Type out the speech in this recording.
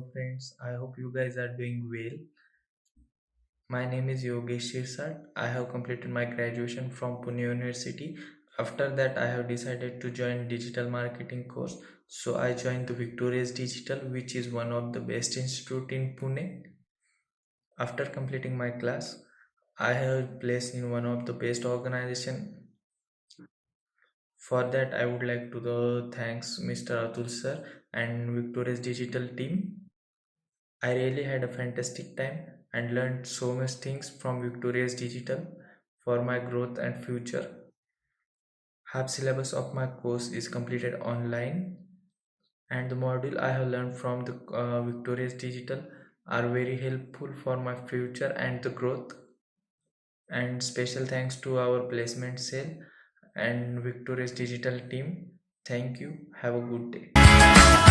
Hello friends, I hope you guys are doing well. My name is Yogesh. I have completed my graduation from Pune University. After that, I have decided to join digital marketing course. So I joined the Victorious Digital, which is one of the best institute in Pune. After completing my class, I have placed in one of the best organization. For that, I would like to thanks Mr. Atul sir and Victorious Digital team. I really had a fantastic time and learned so much things from Victorious Digital for my growth and future. Half syllabus of my course is completed online, and the module I have learned from the Victorious Digital are very helpful for my future and the growth. And special thanks to our placement cell and Victorious Digital team. Thank you. Have a good day.